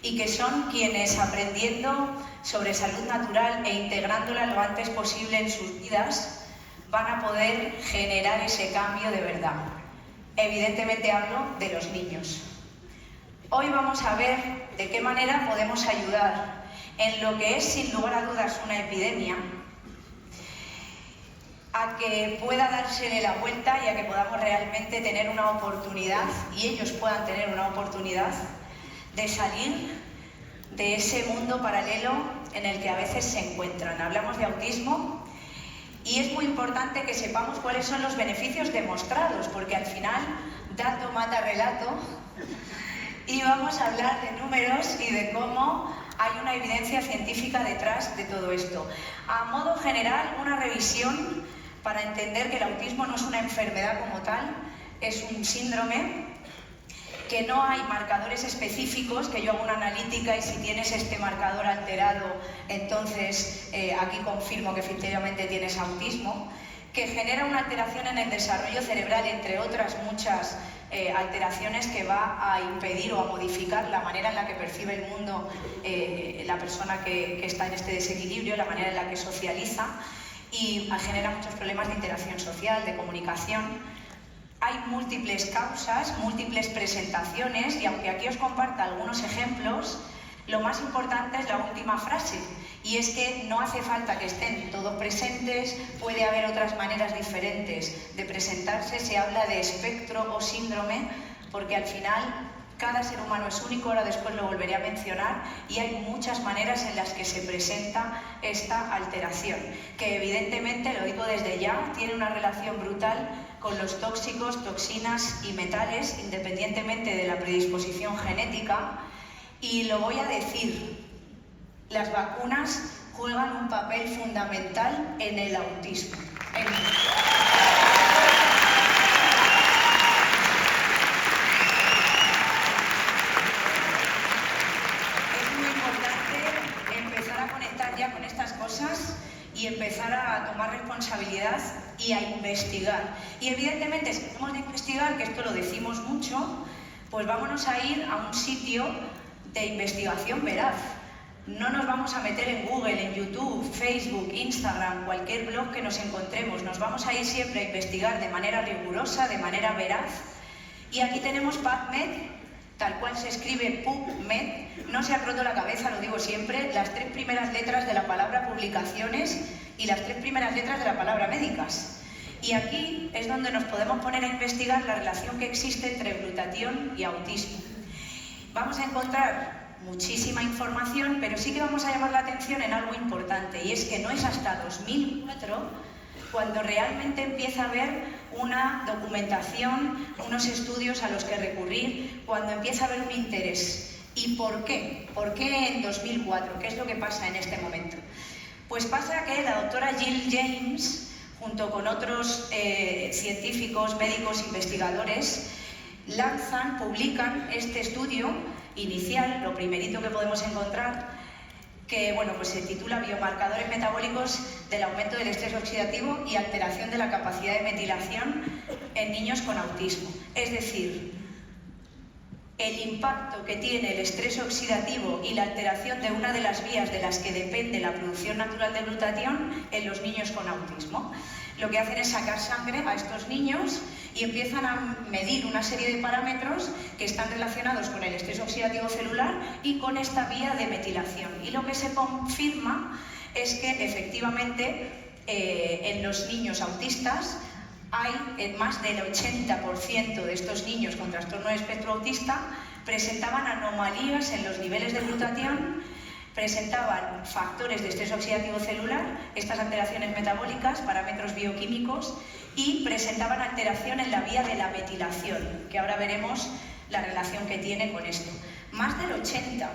y que son quienes, aprendiendo sobre salud natural e integrándola lo antes posible en sus vidas, van a poder generar ese cambio de verdad. Evidentemente hablo de los niños. Hoy vamos a ver de qué manera podemos ayudar en lo que es, sin lugar a dudas, una epidemia, a que pueda dársele la vuelta y a que podamos realmente tener una oportunidad, y ellos puedan tener una oportunidad, de salir de ese mundo paralelo en el que a veces se encuentran. Hablamos de autismo y es muy importante que sepamos cuáles son los beneficios demostrados, porque al final dato mata relato y vamos a hablar de números y de cómo hay una evidencia científica detrás de todo esto. A modo general, una revisión para entender que el autismo no es una enfermedad como tal, es un síndrome, que no hay marcadores específicos, que yo hago una analítica y si tienes este marcador alterado, entonces aquí confirmo que efectivamente tienes autismo, que genera una alteración en el desarrollo cerebral, entre otras muchas alteraciones que va a impedir o a modificar la manera en la que percibe el mundo la persona que está en este desequilibrio, la manera en la que socializa, y genera muchos problemas de interacción social, de comunicación. Hay múltiples causas, múltiples presentaciones, y aunque aquí os comparta algunos ejemplos, lo más importante es la última frase, y es que no hace falta que estén todos presentes, puede haber otras maneras diferentes de presentarse, se habla de espectro o síndrome, porque al final cada ser humano es único, ahora después lo volveré a mencionar, y hay muchas maneras en las que se presenta esta alteración, que evidentemente, lo digo desde ya, tiene una relación brutal con los tóxicos, toxinas y metales, independientemente de la predisposición genética, y lo voy a decir, las vacunas juegan un papel fundamental en el autismo. Con estas cosas y empezar a tomar responsabilidad y a investigar. Y evidentemente, si tenemos de investigar, que esto lo decimos mucho, pues vámonos a ir a un sitio de investigación veraz. No nos vamos a meter en Google, en YouTube, Facebook, Instagram, cualquier blog que nos encontremos. Nos vamos a ir siempre a investigar de manera rigurosa, de manera veraz. Y aquí tenemos PubMed, tal cual se escribe PubMed, no se ha roto la cabeza, lo digo siempre, las 3 primeras letras de la palabra publicaciones y las 3 primeras letras de la palabra médicas. Y aquí es donde nos podemos poner a investigar la relación que existe entre glutatión y autismo. Vamos a encontrar muchísima información, pero sí que vamos a llamar la atención en algo importante, y es que no es hasta 2004 cuando realmente empieza a haber una documentación, unos estudios a los que recurrir, cuando empieza a haber un interés. ¿Y por qué? ¿Por qué en 2004? ¿Qué es lo que pasa en este momento? Pues pasa que la doctora Jill James, junto con otros científicos, médicos, investigadores, publican este estudio inicial, lo primerito que podemos encontrar, que pues se titula Biomarcadores metabólicos del aumento del estrés oxidativo y alteración de la capacidad de metilación en niños con autismo. Es decir, el impacto que tiene el estrés oxidativo y la alteración de una de las vías de las que depende la producción natural de glutatión en los niños con autismo. Lo que hacen es sacar sangre a estos niños y empiezan a medir una serie de parámetros que están relacionados con el estrés oxidativo celular y con esta vía de metilación. Y lo que se confirma es que efectivamente en los niños autistas hay más del 80% de estos niños con trastorno de espectro autista presentaban anomalías en los niveles de glutatión, presentaban factores de estrés oxidativo celular, estas alteraciones metabólicas, parámetros bioquímicos, y presentaban alteración en la vía de la metilación, que ahora veremos la relación que tiene con esto. Más del 80%.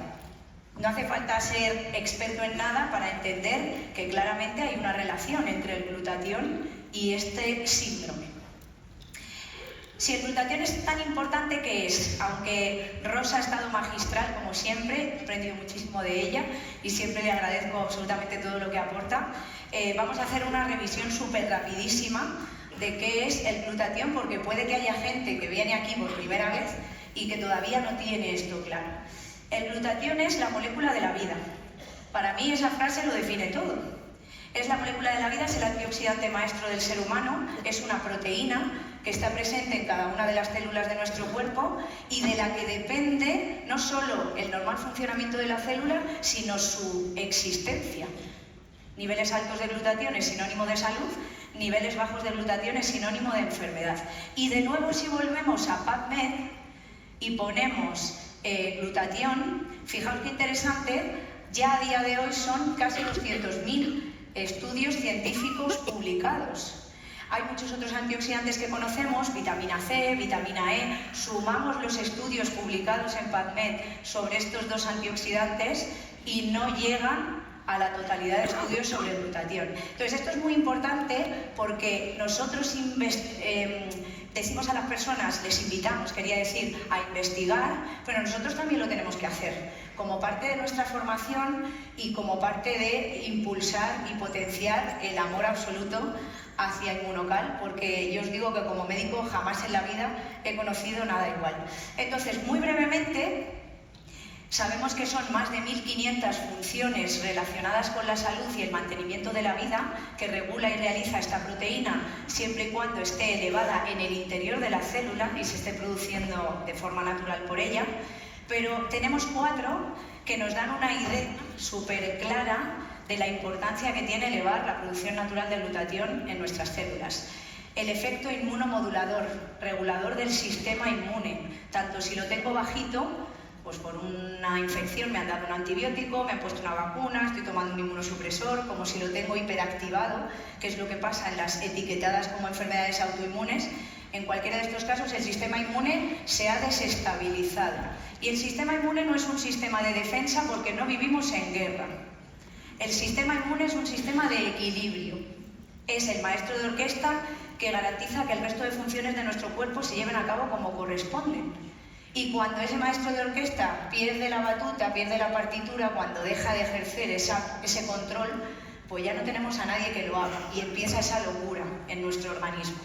No hace falta ser experto en nada para entender que claramente hay una relación entre el glutatión y este síndrome. Si el glutatión es tan importante, ¿qué es? Aunque Rosa ha estado magistral, como siempre, he aprendido muchísimo de ella y siempre le agradezco absolutamente todo lo que aporta, vamos a hacer una revisión súper rapidísima de qué es el glutatión, porque puede que haya gente que viene aquí por primera vez y que todavía no tiene esto claro. El glutatión es la molécula de la vida. Para mí esa frase lo define todo. Es la molécula de la vida, es el antioxidante maestro del ser humano, es una proteína que está presente en cada una de las células de nuestro cuerpo y de la que depende no solo el normal funcionamiento de la célula, sino su existencia. Niveles altos de glutatión es sinónimo de salud, niveles bajos de glutatión es sinónimo de enfermedad. Y de nuevo, si volvemos a PubMed y ponemos glutatión, fijaos qué interesante, ya a día de hoy son casi 200.000 estudios científicos publicados. Hay muchos otros antioxidantes que conocemos, vitamina C, vitamina E. Sumamos los estudios publicados en PubMed sobre estos dos antioxidantes y no llegan a la totalidad de estudios sobre glutatión. Entonces, esto es muy importante porque nosotros decimos a las personas, les invitamos, quería decir, a investigar, pero nosotros también lo tenemos que hacer, como parte de nuestra formación y como parte de impulsar y potenciar el amor absoluto hacia Inmunocal, porque yo os digo que como médico jamás en la vida he conocido nada igual. Entonces, muy brevemente, sabemos que son más de 1.500 funciones relacionadas con la salud y el mantenimiento de la vida que regula y realiza esta proteína siempre y cuando esté elevada en el interior de la célula y se esté produciendo de forma natural por ella, pero tenemos 4 que nos dan una idea súper clara de la importancia que tiene elevar la producción natural de glutatión en nuestras células. El efecto inmunomodulador, regulador del sistema inmune, tanto si lo tengo bajito, pues por una infección me han dado un antibiótico, me han puesto una vacuna, estoy tomando un inmunosupresor, como si lo tengo hiperactivado, que es lo que pasa en las etiquetadas como enfermedades autoinmunes. En cualquiera de estos casos el sistema inmune se ha desestabilizado. Y el sistema inmune no es un sistema de defensa porque no vivimos en guerra. El sistema inmune es un sistema de equilibrio. Es el maestro de orquesta que garantiza que el resto de funciones de nuestro cuerpo se lleven a cabo como corresponden. Y cuando ese maestro de orquesta pierde la batuta, pierde la partitura, cuando deja de ejercer ese control, pues ya no tenemos a nadie que lo haga y empieza esa locura en nuestro organismo,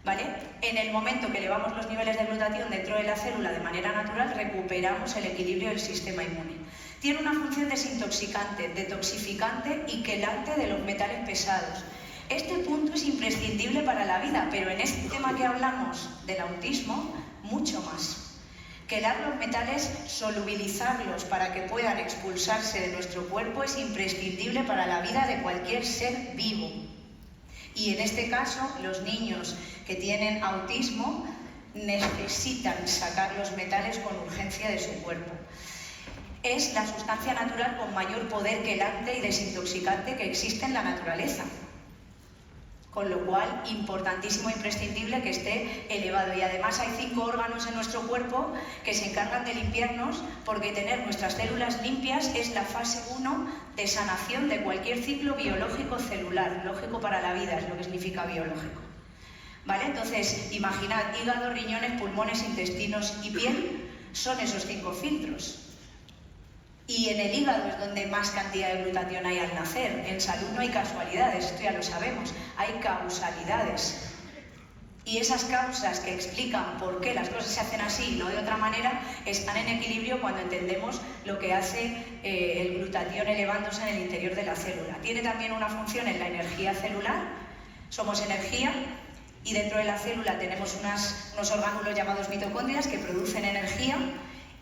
¿vale? En el momento que elevamos los niveles de glutatión dentro de la célula de manera natural, recuperamos el equilibrio del sistema inmune. Tiene una función desintoxicante, detoxificante y quelante de los metales pesados. Este punto es imprescindible para la vida, pero en este tema que hablamos del autismo, mucho más. Quelar los metales, solubilizarlos para que puedan expulsarse de nuestro cuerpo es imprescindible para la vida de cualquier ser vivo. Y en este caso, los niños que tienen autismo necesitan sacar los metales con urgencia de su cuerpo. Es la sustancia natural con mayor poder quelante y desintoxicante que existe en la naturaleza. Con lo cual, importantísimo e imprescindible que esté elevado. Y además hay 5 órganos en nuestro cuerpo que se encargan de limpiarnos, porque tener nuestras células limpias es la fase 1 de sanación de cualquier ciclo biológico celular. Lógico para la vida es lo que significa biológico. ¿Vale? Entonces, imaginad, hígado, riñones, pulmones, intestinos y piel son esos 5 filtros. Y en el hígado es donde más cantidad de glutatión hay al nacer. En salud no hay casualidades, esto ya lo sabemos, hay causalidades. Y esas causas que explican por qué las cosas se hacen así y no de otra manera, están en equilibrio cuando entendemos lo que hace el glutatión elevándose en el interior de la célula. Tiene también una función en la energía celular, somos energía, y dentro de la célula tenemos unos orgánulos llamados mitocondrias que producen energía,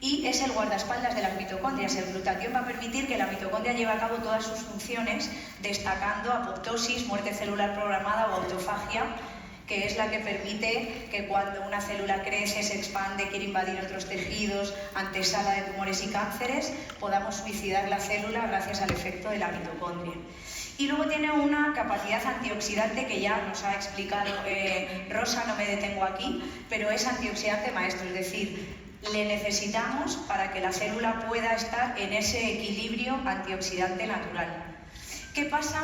y es el guardaespaldas de las mitocondrias. El glutatión va a permitir que la mitocondria lleve a cabo todas sus funciones, destacando apoptosis, muerte celular programada o autofagia, que es la que permite que cuando una célula crece, se expande, quiere invadir otros tejidos, antesala de tumores y cánceres, podamos suicidar la célula gracias al efecto de la mitocondria. Y luego tiene una capacidad antioxidante que ya nos ha explicado Rosa, no me detengo aquí, pero es antioxidante maestro, es decir, le necesitamos para que la célula pueda estar en ese equilibrio antioxidante natural. ¿Qué pasa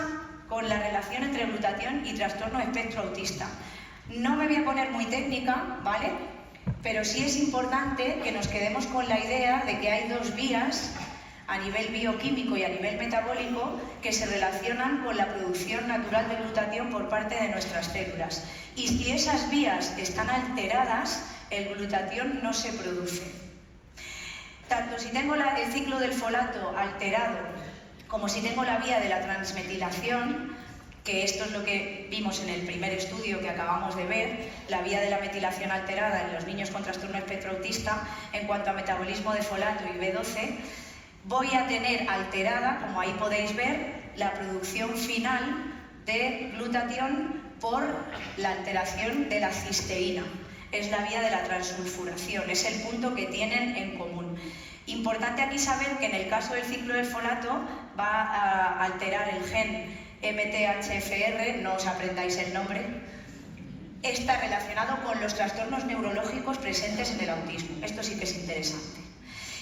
con la relación entre glutatión y trastorno espectro autista? No me voy a poner muy técnica, ¿vale? Pero sí es importante que nos quedemos con la idea de que hay 2 vías a nivel bioquímico y a nivel metabólico que se relacionan con la producción natural de glutatión por parte de nuestras células. Y si esas vías están alteradas, el glutatión no se produce. Tanto si tengo el ciclo del folato alterado como si tengo la vía de la transmetilación, que esto es lo que vimos en el primer estudio que acabamos de ver, la vía de la metilación alterada en los niños con trastorno espectro autista en cuanto a metabolismo de folato y B12, voy a tener alterada, como ahí podéis ver, la producción final de glutatión por la alteración de la cisteína. Es la vía de la transulfuración, es el punto que tienen en común. Importante aquí saber que en el caso del ciclo del folato va a alterar el gen MTHFR, no os aprendáis el nombre, está relacionado con los trastornos neurológicos presentes en el autismo. Esto sí que es interesante.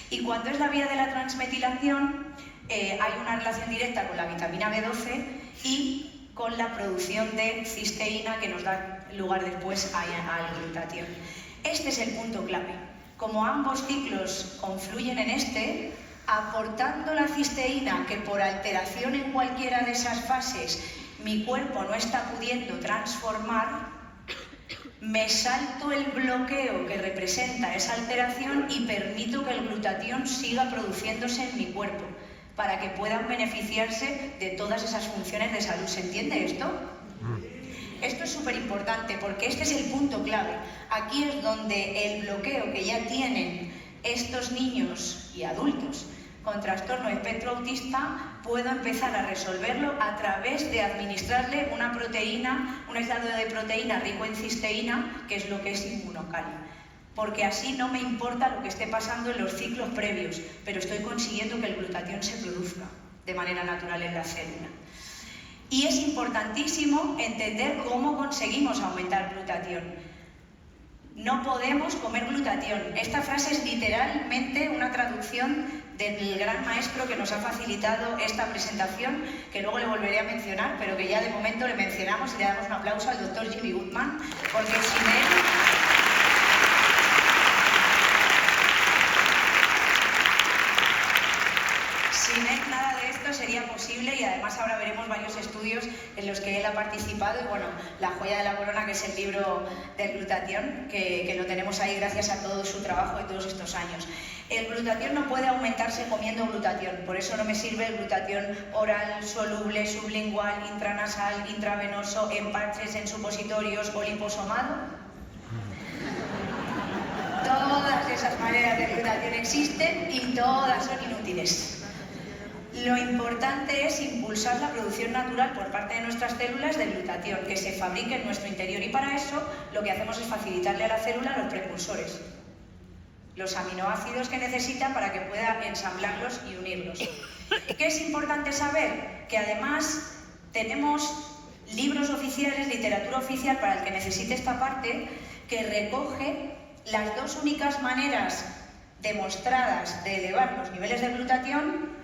Y cuando es la vía de la transmetilación, hay una relación directa con la vitamina B12 y con la producción de cisteína que nos da lugar después al glutatión. Este es el punto clave. Como ambos ciclos confluyen en este, aportando la cisteína que por alteración en cualquiera de esas fases mi cuerpo no está pudiendo transformar, me salto el bloqueo que representa esa alteración y permito que el glutatión siga produciéndose en mi cuerpo para que puedan beneficiarse de todas esas funciones de salud. ¿Se entiende esto? Esto es súper importante porque este es el punto clave. Aquí es donde el bloqueo que ya tienen estos niños y adultos con trastorno espectro autista puedo empezar a resolverlo a través de administrarle una proteína, un aislado de proteína rico en cisteína, que es lo que es inmunocal. Porque así no me importa lo que esté pasando en los ciclos previos, pero estoy consiguiendo que el glutatión se produzca de manera natural en la célula. Y es importantísimo entender cómo conseguimos aumentar glutatión. No podemos comer glutatión. Esta frase es literalmente una traducción del gran maestro que nos ha facilitado esta presentación, que luego le volveré a mencionar, pero que ya de momento le mencionamos y le damos un aplauso al doctor Jimmy Goodman, porque sin él nada de esto sería posible, y además ahora veremos varios estudios en los que él ha participado y bueno, la joya de la corona que es el libro del glutatión, que lo tenemos ahí gracias a todo su trabajo y todos estos años. El glutatión no puede aumentarse comiendo glutatión, por eso no me sirve el glutatión oral, soluble, sublingual, intranasal, intravenoso, en parches, en supositorios o liposomado. Todas esas maneras de glutatión existen y todas son inútiles. Lo importante es impulsar la producción natural por parte de nuestras células de glutatión, que se fabrique en nuestro interior, y para eso lo que hacemos es facilitarle a la célula los precursores, los aminoácidos que necesita para que pueda ensamblarlos y unirlos. ¿Qué es importante saber? Que además tenemos libros oficiales, literatura oficial para el que necesite esta parte, que recoge las dos únicas maneras demostradas de elevar los niveles de glutatión.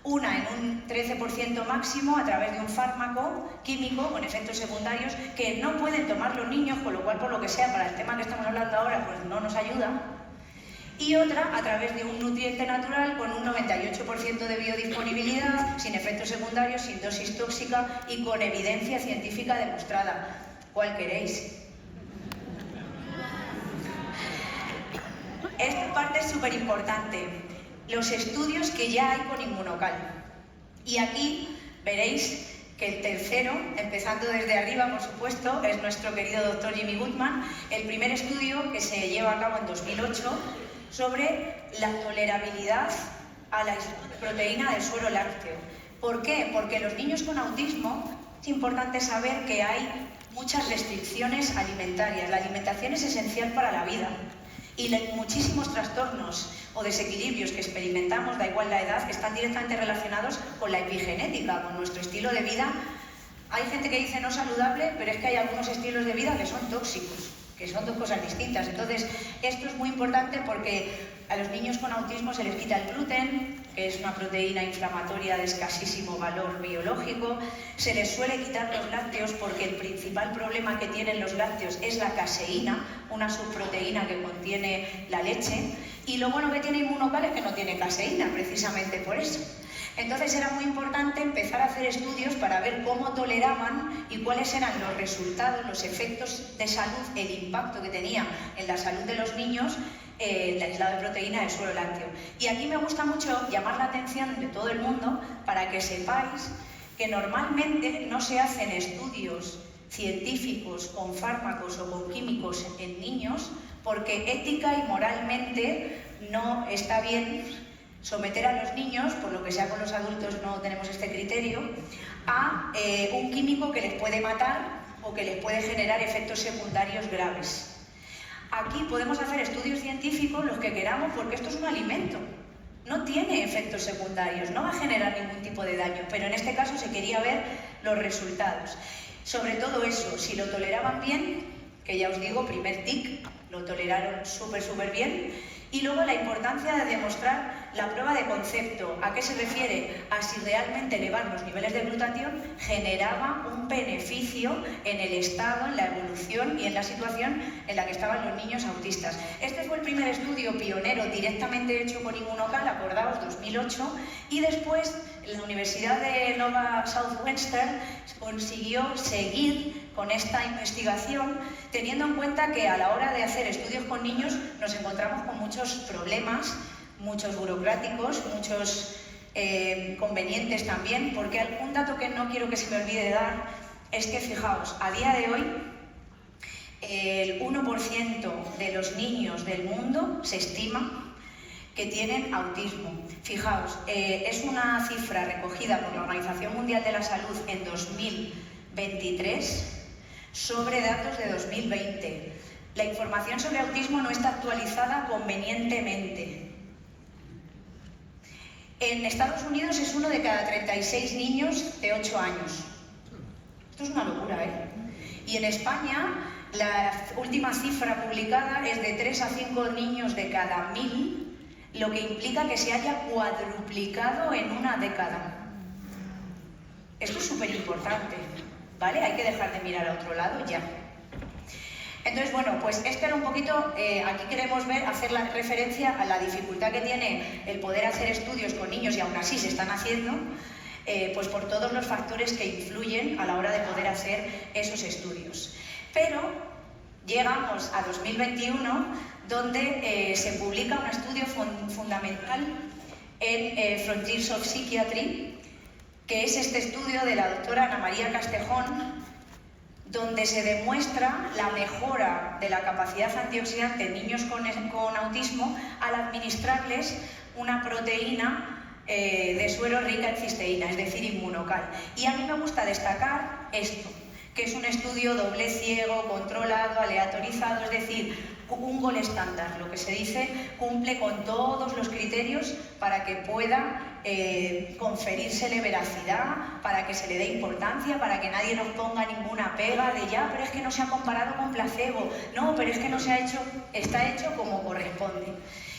Una en un 13% máximo a través de un fármaco químico con efectos secundarios que no pueden tomar los niños, con lo cual, por lo que sea, para el tema que estamos hablando ahora, pues no nos ayuda. Y otra a través de un nutriente natural con un 98% de biodisponibilidad, sin efectos secundarios, sin dosis tóxica y con evidencia científica demostrada. ¿Cuál queréis? Esta parte es súper importante. Los estudios que ya hay con inmunocal. Y aquí veréis que el tercero, empezando desde arriba, por supuesto, es nuestro querido doctor Jimmy Goodman, el primer estudio que se lleva a cabo en 2008 sobre la tolerabilidad a la proteína del suero lácteo. ¿Por qué? Porque los niños con autismo es importante saber que hay muchas restricciones alimentarias. La alimentación es esencial para la vida. Y muchísimos trastornos o desequilibrios que experimentamos, da igual la edad, están directamente relacionados con la epigenética, con nuestro estilo de vida. Hay gente que dice no saludable, pero es que hay algunos estilos de vida que son tóxicos, que son dos cosas distintas. Entonces, esto es muy importante porque a los niños con autismo se les quita el gluten, que es una proteína inflamatoria de escasísimo valor biológico. Se les suele quitar los lácteos porque el principal problema que tienen los lácteos es la caseína, una subproteína que contiene la leche. Y lo bueno que tiene inmunocal es que no tiene caseína, precisamente por eso. Entonces era muy importante empezar a hacer estudios para ver cómo toleraban y cuáles eran los resultados, los efectos de salud, el impacto que tenía en la salud de los niños el aislado de proteína del suero lácteo. Y aquí me gusta mucho llamar la atención de todo el mundo para que sepáis que normalmente no se hacen estudios científicos con fármacos o con químicos en niños porque ética y moralmente no está bien someter a los niños, por lo que sea con los adultos no tenemos este criterio, a un químico que les puede matar o que les puede generar efectos secundarios graves. Aquí podemos hacer estudios científicos los que queramos porque esto es un alimento. No tiene efectos secundarios, no va a generar ningún tipo de daño, pero en este caso se quería ver los resultados. Sobre todo eso, si lo toleraban bien, que ya os digo, primer tic, lo toleraron súper bien, y luego la importancia de demostrar la prueba de concepto. ¿A qué se refiere? A si realmente elevar los niveles de glutatión generaba un beneficio en el estado, en la evolución y en la situación en la que estaban los niños autistas. Este fue el primer estudio pionero directamente hecho con Immunocal, acordaos, 2008, y después la Universidad de Nova Southwestern consiguió seguir con esta investigación, teniendo en cuenta que a la hora de hacer estudios con niños nos encontramos con muchos problemas, muchos burocráticos, muchos convenientes también, porque un dato que no quiero que se me olvide dar es que, fijaos, a día de hoy el 1% de los niños del mundo se estima que tienen autismo. Fijaos, es una cifra recogida por la Organización Mundial de la Salud en 2023 sobre datos de 2020. La información sobre autismo no está actualizada convenientemente. En Estados Unidos es 1 de cada 36 niños de 8 años. Esto es una locura, ¿eh? Y en España la última cifra publicada es de 3 a 5 niños de cada 1000, lo que implica que se haya cuadruplicado en una década. Esto es súper importante, ¿vale? Hay que dejar de mirar a otro lado ya. Entonces, bueno, pues esto era un poquito, aquí queremos hacer la referencia a la dificultad que tiene el poder hacer estudios con niños y aún así se están haciendo, pues por todos los factores que influyen a la hora de poder hacer esos estudios. Pero llegamos a 2021, donde se publica un estudio fundamental en Frontiers of Psychiatry, que es este estudio de la doctora Ana María Castejón, donde se demuestra la mejora de la capacidad antioxidante en niños con autismo al administrarles una proteína de suero rica en cisteína, es decir, Immunocal. Y a mí me gusta destacar esto, que es un estudio doble ciego, controlado, aleatorizado, es decir, un gol estándar, lo que se dice, cumple con todos los criterios para que pueda conferírsele veracidad, para que se le dé importancia, para que nadie nos ponga ninguna pega de ya, pero es que no se ha comparado con placebo, no, pero es que no se ha hecho, está hecho como corresponde.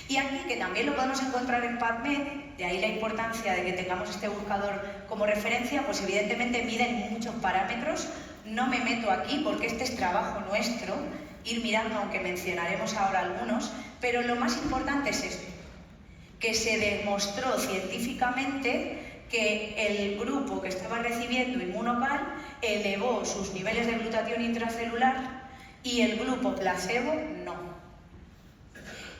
Y aquí, que también lo podemos encontrar en PubMed, de ahí la importancia de que tengamos este buscador como referencia, pues evidentemente miden muchos parámetros. No me meto aquí porque este es trabajo nuestro, ir mirando, aunque mencionaremos ahora algunos, pero lo más importante es esto, que se demostró científicamente que el grupo que estaba recibiendo Immunocal elevó sus niveles de glutatión intracelular y el grupo placebo no.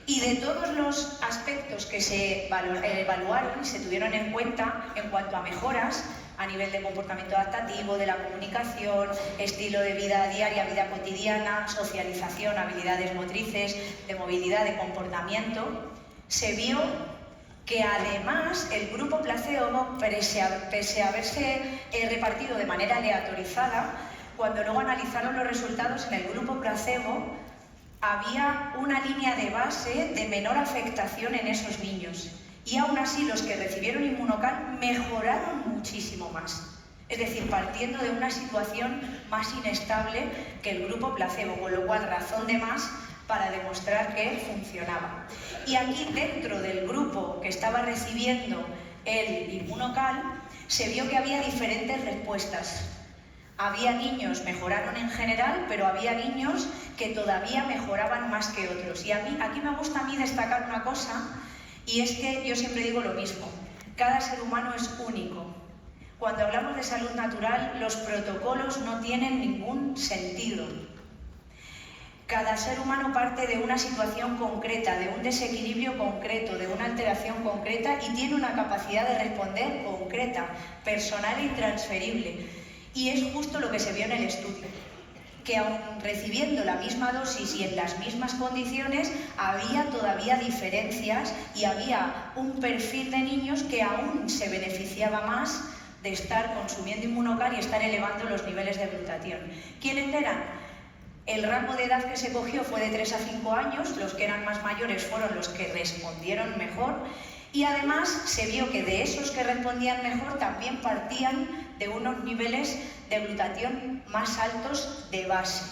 Y de todos los aspectos que se evaluaron, se tuvieron en cuenta en cuanto a mejoras a nivel de comportamiento adaptativo, de la comunicación, estilo de vida diaria, vida cotidiana, socialización, habilidades motrices, de movilidad, de comportamiento, se vio que además el grupo placebo, pese a haberse repartido de manera aleatorizada, cuando luego analizaron los resultados en el grupo placebo, había una línea de base de menor afectación en esos niños. Y aún así los que recibieron Immunocal mejoraron muchísimo más. Es decir, partiendo de una situación más inestable que el grupo placebo, con lo cual razón de más para demostrar que funcionaba. Y aquí dentro del grupo que estaba recibiendo el Immunocal se vio que había diferentes respuestas. Había niños que mejoraron en general, pero había niños que todavía mejoraban más que otros. Y aquí me gusta a mí destacar una cosa, y es que yo siempre digo lo mismo, cada ser humano es único. Cuando hablamos de salud natural, los protocolos no tienen ningún sentido. Cada ser humano parte de una situación concreta, de un desequilibrio concreto, de una alteración concreta y tiene una capacidad de responder concreta, personal e intransferible. Y es justo lo que se vio en el estudio, que aun recibiendo la misma dosis y en las mismas condiciones, había todavía diferencias y había un perfil de niños que aún se beneficiaba más de estar consumiendo Inmunocal y estar elevando los niveles de glutatión. ¿Quiénes eran? El rango de edad que se cogió fue de 3 a 5 años, los que eran más mayores fueron los que respondieron mejor y además se vio que de esos que respondían mejor también partían de unos niveles de glutatión más altos de base.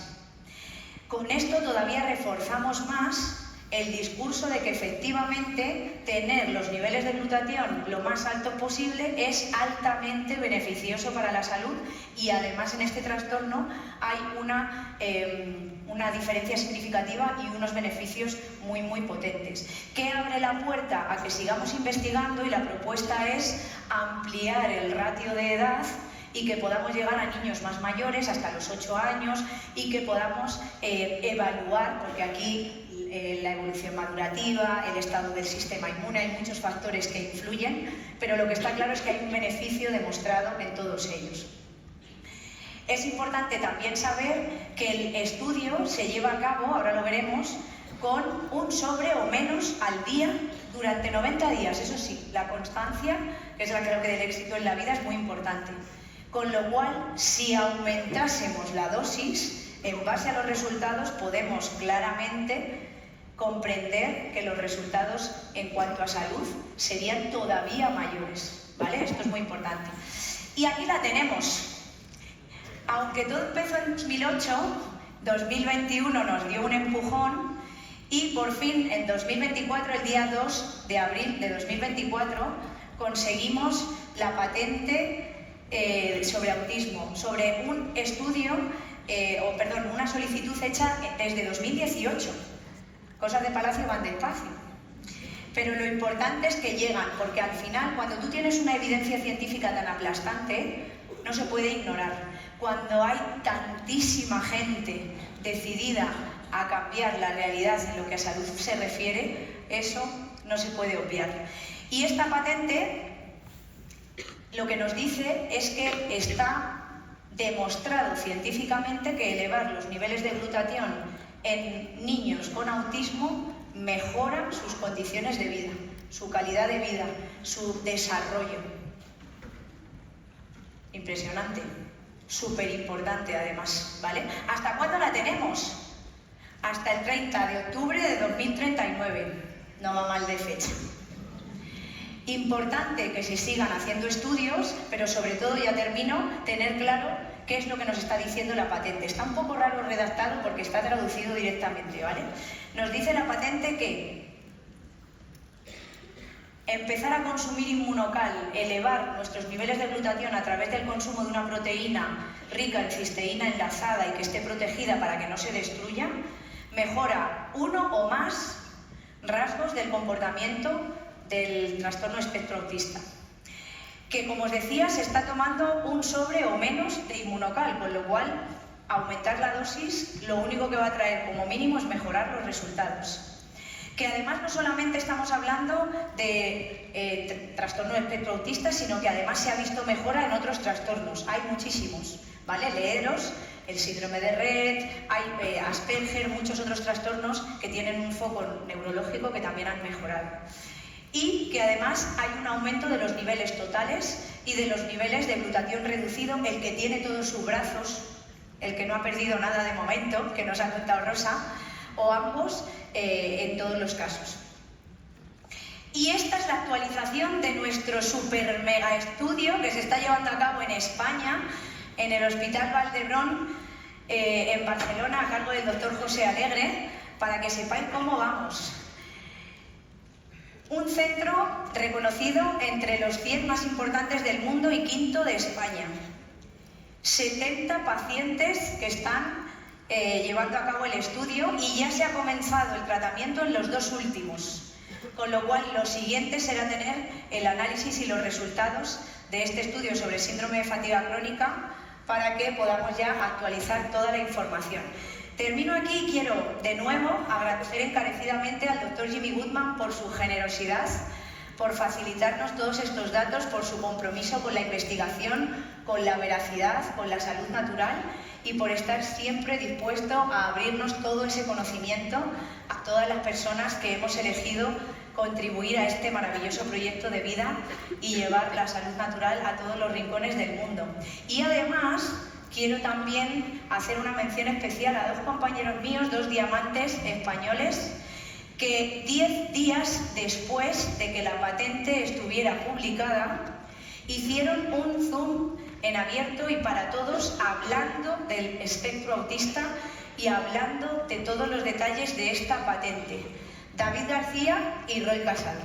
Con esto todavía reforzamos más el discurso de que efectivamente tener los niveles de glutatión lo más alto posible es altamente beneficioso para la salud y además en este trastorno hay una diferencia significativa y unos beneficios muy potentes, que abre la puerta a que sigamos investigando y la propuesta es ampliar el ratio de edad y que podamos llegar a niños más mayores, hasta los 8 años, y que podamos evaluar, porque aquí la evolución madurativa, el estado del sistema inmune, hay muchos factores que influyen, pero lo que está claro es que hay un beneficio demostrado en todos ellos. Es importante también saber que el estudio se lleva a cabo, ahora lo veremos, con un sobre o menos al día durante 90 días. Eso sí, la constancia, que es la clave del éxito en la vida, es muy importante. Con lo cual, si aumentásemos la dosis, en base a los resultados podemos claramente comprender que los resultados en cuanto a salud serían todavía mayores, ¿vale? Esto es muy importante. Y aquí la tenemos. Aunque todo empezó en 2008, 2021 nos dio un empujón y por fin en 2024, el día 2 de abril de 2024, conseguimos la patente sobre autismo, sobre un estudio, una solicitud hecha desde 2018. Cosas de Palacio van despacio. Pero lo importante es que llegan, porque al final, cuando tú tienes una evidencia científica tan aplastante, no se puede ignorar. Cuando hay tantísima gente decidida a cambiar la realidad en lo que a salud se refiere, eso no se puede obviar. Y esta patente lo que nos dice es que está demostrado científicamente que elevar los niveles de glutatión en niños con autismo mejora sus condiciones de vida, su calidad de vida, su desarrollo. Impresionante, súper importante además, ¿vale? ¿Hasta cuándo la tenemos? Hasta el 30 de octubre de 2039, no va mal de fecha. Importante que se sigan haciendo estudios, pero sobre todo, ya termino, tener claro qué es lo que nos está diciendo la patente. Está un poco raro redactado porque está traducido directamente, ¿vale? Nos dice la patente que empezar a consumir Inmunocal, elevar nuestros niveles de glutatión a través del consumo de una proteína rica en cisteína enlazada y que esté protegida para que no se destruya, mejora uno o más rasgos del comportamiento del trastorno espectro autista. Que, como os decía, se está tomando un sobre o menos de Inmunocal, con lo cual aumentar la dosis lo único que va a traer como mínimo es mejorar los resultados. Que además no solamente estamos hablando de trastorno espectro autista, sino que además se ha visto mejora en otros trastornos. Hay muchísimos, ¿vale? Leeros, el síndrome de Rett, hay Asperger, muchos otros trastornos que tienen un foco neurológico que también han mejorado. Y que además hay un aumento de los niveles totales y de los niveles de glutatión reducido, el que tiene todos sus brazos, el que no ha perdido nada de momento, que nos ha contado Rosa, o ambos, en todos los casos. Y esta es la actualización de nuestro super mega estudio que se está llevando a cabo en España, en el Hospital Vall d'Hebron, en Barcelona, a cargo del doctor José Alegre, para que sepáis cómo vamos. Un centro reconocido entre los 100 más importantes del mundo y quinto de España. 70 pacientes que están llevando a cabo el estudio y ya se ha comenzado el tratamiento en los 2 últimos. Con lo cual, lo siguiente será tener el análisis y los resultados de este estudio sobre síndrome de fatiga crónica para que podamos ya actualizar toda la información. Termino aquí y quiero de nuevo agradecer encarecidamente al doctor Jimmy Goodman por su generosidad, por facilitarnos todos estos datos, por su compromiso con la investigación, con la veracidad, con la salud natural y por estar siempre dispuesto a abrirnos todo ese conocimiento a todas las personas que hemos elegido contribuir a este maravilloso proyecto de vida y llevar la salud natural a todos los rincones del mundo. Y además quiero también hacer una mención especial a 2 compañeros míos, 2 diamantes españoles, que 10 días después de que la patente estuviera publicada, hicieron un Zoom en abierto y para todos, hablando del espectro autista y hablando de todos los detalles de esta patente. David García y Roy Casal.